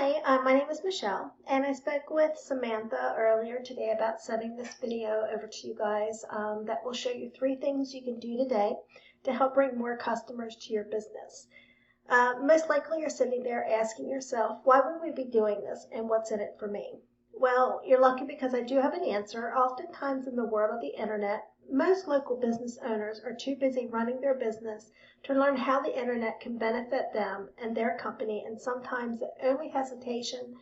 Hi, my name is Michelle, and I spoke with Samantha earlier today about sending this video over to you guys that will show you 3 things you can do today to help bring more customers to your business. Most likely you're sitting there asking yourself, why would we be doing this and what's in it for me? Well, you're lucky because I do have an answer. Oftentimes in the world of the internet, most local business owners are too busy running their business to learn how the internet can benefit them and their company, and sometimes the only hesitation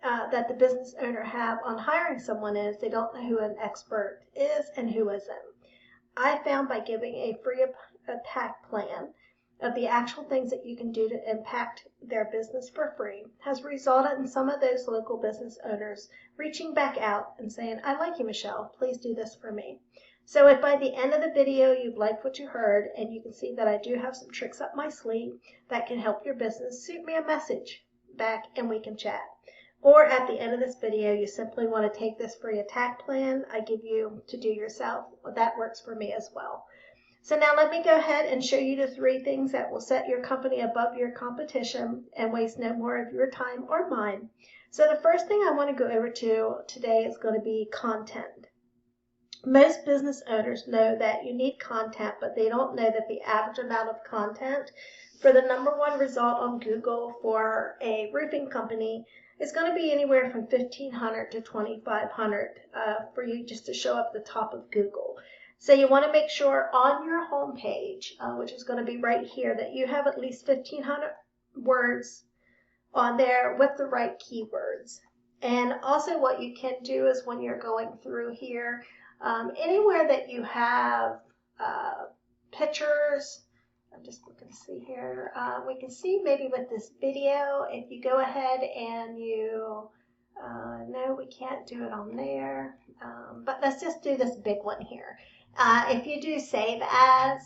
that the business owner have on hiring someone is they don't know who an expert is and who isn't. I found by giving a free attack plan of the actual things that you can do to impact their business for free has resulted in some of those local business owners reaching back out and saying, I like you, Michelle, please do this for me. So if by the end of the video you've liked what you heard and you can see that I do have some tricks up my sleeve that can help your business, shoot me a message back and we can chat. Or at the end of this video, you simply want to take this free attack plan I give you to do yourself. Well, that works for me as well. So now let me go ahead and show you the 3 things that will set your company above your competition and waste no more of your time or mine. So the first thing I want to go over to today is going to be content. Most business owners know that you need content, but they don't know that the average amount of content for the #1 result on Google for a roofing company is going to be anywhere from 1,500 to 2,500 for you just to show up the top of Google. So you want to make sure on your home page, which is going to be right here, that you have at least 1,500 words on there with the right keywords. And also what you can do is when you're going through here, anywhere that you have pictures, I'm just looking to see here, we can see maybe with this video, if you go ahead and you, no, we can't do it on there, but let's just do this big one here. If you do save as,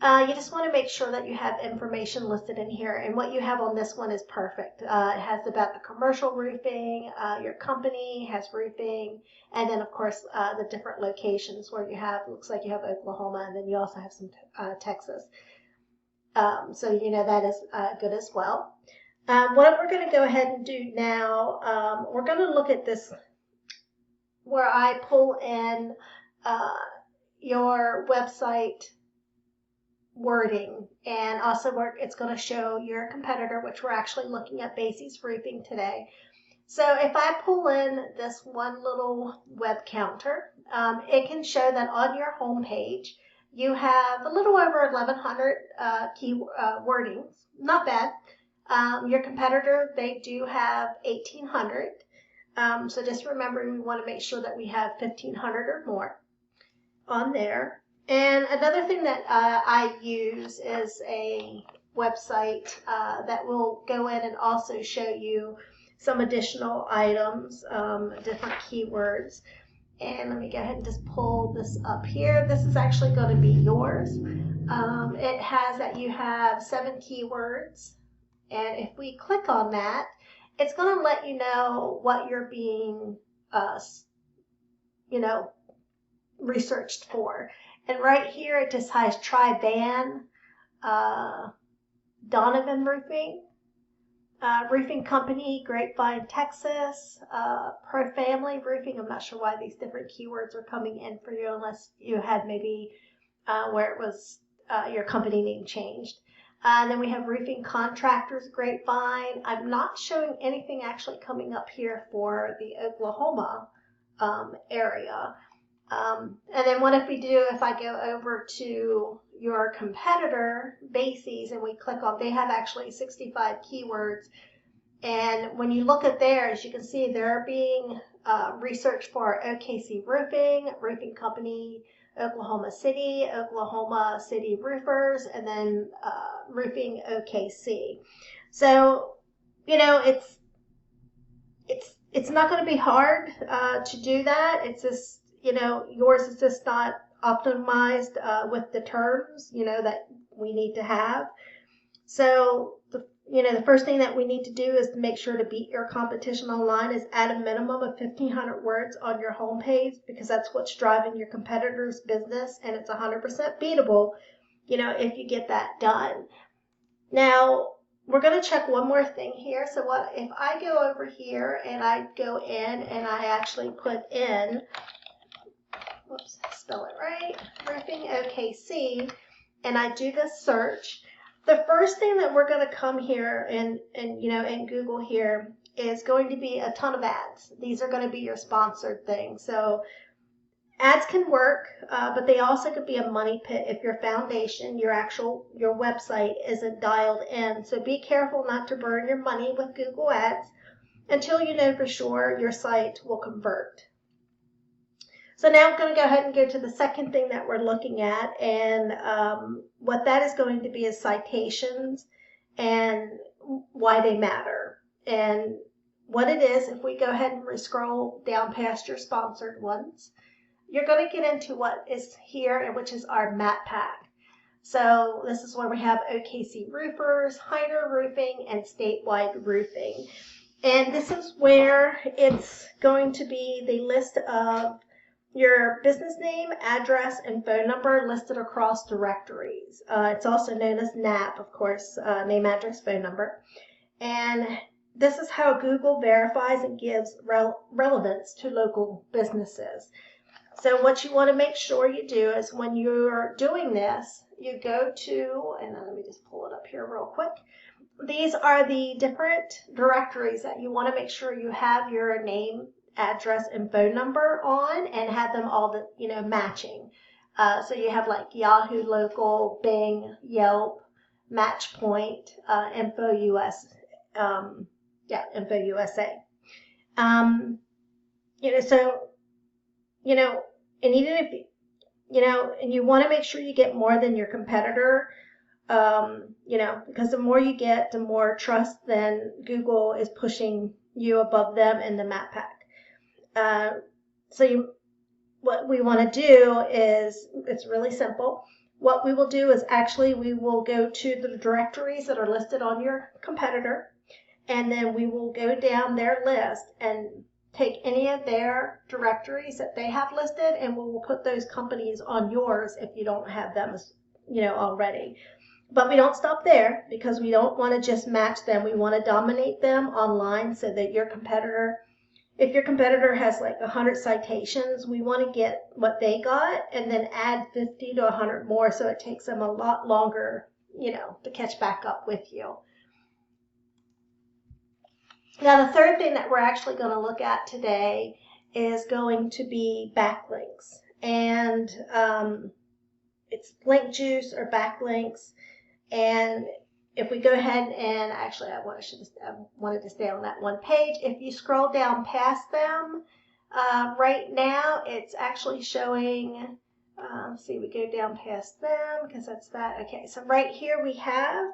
you just want to make sure that you have information listed in here, and what you have on this one is perfect. It has about the commercial roofing, your company has roofing, and then of course the different locations where you have, looks like you have Oklahoma, and then you also have some Texas. So you know that is good as well. What we're going to go ahead and do now, we're going to look at this where I pull in your website wording, and also it's going to show your competitor, which we're actually looking at Basie's Roofing today. So if I pull in this one little web counter, it can show that on your home page you have a little over 1,100 key wordings. Not bad. Your competitor, they do have 1,800. So just remember, we want to make sure that we have 1,500 or more on there. And another thing that I use is a website that will go in and also show you some additional items, different keywords. And let me go ahead and just pull this up here. This is actually going to be yours. It has that you have 7 keywords. And if we click on that, it's going to let you know what you're being, researched for. And right here it just has TriVAN, Donovan Roofing, Roofing Company, Grapevine, Texas, Pro Family Roofing. I'm not sure why these different keywords are coming in for you unless you had maybe where it was your company name changed. Then we have Roofing Contractors, Grapevine. I'm not showing anything actually coming up here for the Oklahoma area. And then what if we do, if I go over to your competitor, Basie's, and we click on, they have actually 65 keywords. And when you look at theirs, you can see they're being researched for OKC Roofing, Roofing Company, Oklahoma City Roofers, and then Roofing OKC. So, you know, it's not going to be hard to do that. It's just, you know, yours is just not optimized with the terms, you know, that we need to have. So, the first thing that we need to do is to make sure to beat your competition online is add a minimum of 1,500 words on your homepage, because that's what's driving your competitor's business, and it's 100% beatable, you know, if you get that done. Now, we're going to check one more thing here. So what if I go over here and I go in and I actually put in, whoops, spell it right, roofing OKC, and I do the search. The first thing that we're going to come here and in Google here is going to be a ton of ads. These are going to be your sponsored things. So ads can work, but they also could be a money pit if your foundation, your website isn't dialed in. So be careful not to burn your money with Google Ads until you know for sure your site will convert. So now I'm going to go ahead and go to the second thing that we're looking at, and what that is going to be is citations and why they matter. And what it is, if we go ahead and scroll down past your sponsored ones, you're going to get into what is here, and which is our map pack. So this is where we have OKC Roofers, Heiner Roofing, and Statewide Roofing. And this is where it's going to be the list of your business name, address, and phone number listed across directories. It's also known as NAP, of course, name, address, phone number. And this is how Google verifies and gives relevance to local businesses. So what you want to make sure you do is when you're doing this, you go to, and let me just pull it up here real quick. These are the different directories that you want to make sure you have your name, address, and phone number on, and have them all matching. So you have like Yahoo Local, Bing, Yelp, Matchpoint, Info US, Info USA. And even if and you want to make sure you get more than your competitor. Because the more you get, the more trust then Google is pushing you above them in the map pack. What we want to do is, it's really simple. What we will do is actually we will go to the directories that are listed on your competitor, and then we will go down their list and take any of their directories that they have listed, and we will put those companies on yours if you don't have them already. But we don't stop there, because we don't want to just match them. We want to dominate them online so that your competitor, if your competitor has like 100 citations, we want to get what they got and then add 50 to 100 more, so it takes them a lot longer, to catch back up with you. Now, the third thing that we're actually going to look at today is going to be backlinks. And it's link juice or backlinks. And if we go ahead and actually, I wanted to stay on that one page. If you scroll down past them, right now it's actually showing, let's see, we go down past them because that's that. Okay, so right here we have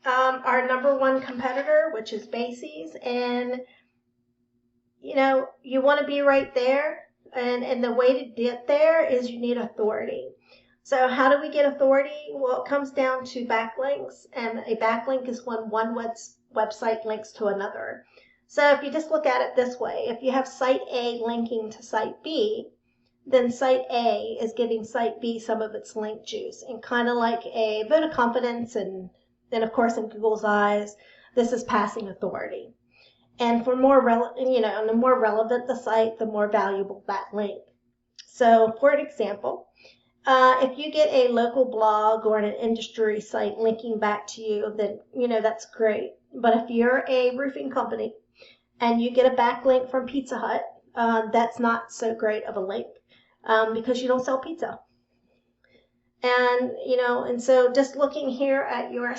our number one competitor, which is Macy's. And, you want to be right there. And the way to get there is you need authority. So how do we get authority? Well, it comes down to backlinks, and a backlink is when one website links to another. So if you just look at it this way, if you have site A linking to site B, then site A is giving site B some of its link juice, and kind of like a vote of confidence, and then of course in Google's eyes, this is passing authority. And for the more relevant the site, the more valuable that link. So for an example, if you get a local blog or an industry site linking back to you, then, that's great. But if you're a roofing company and you get a backlink from Pizza Hut, that's not so great of a link, because you don't sell pizza. And, and so just looking here at your,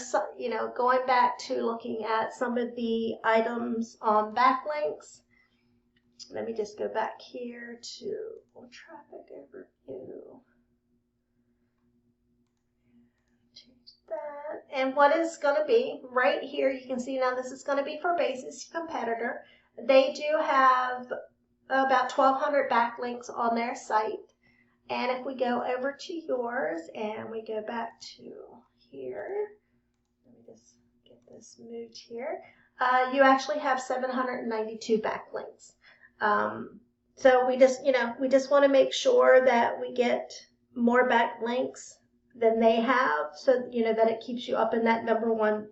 going back to looking at some of the items on backlinks. Let me just go back here to traffic overview. That. And what is going to be right here, you can see now this is going to be for Macy's competitor. They do have about 1,200 backlinks on their site. And if we go over to yours and we go back to here, let me just get this moved here, you actually have 792 backlinks. So we just want to make sure that we get more backlinks than they have, so that it keeps you up in that number one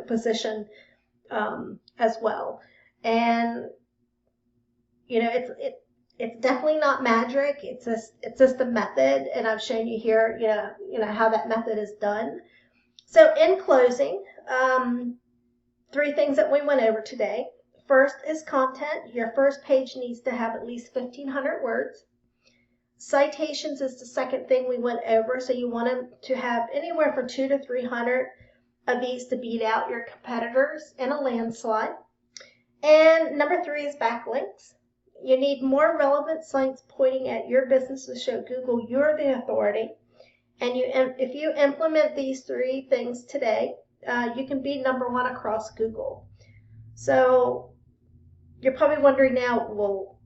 position as well. And it's definitely not magic. It's just a method, and I've shown you here how that method is done. So in closing, 3 things that we went over today. First is content. Your first page needs to have at least 1,500 words. Citations is the second thing we went over, so you want them to have anywhere from 200 to 300 of these to beat out your competitors in a landslide. And number 3 is backlinks. You need more relevant sites pointing at your business to show Google you're the authority. And if you implement these 3 things today, you can be number 1 across Google. So you're probably wondering now, well,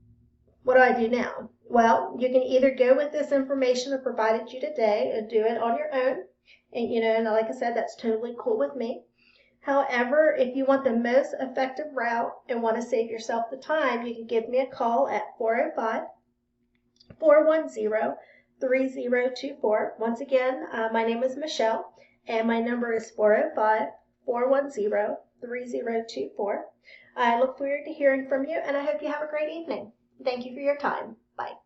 what do I do now? Well, you can either go with this information I provided you today and do it on your own. And like I said, that's totally cool with me. However, if you want the most effective route and want to save yourself the time, you can give me a call at 405-410-3024. Once again, my name is Michelle, and my number is 405-410-3024. I look forward to hearing from you, and I hope you have a great evening. Thank you for your time. Bye.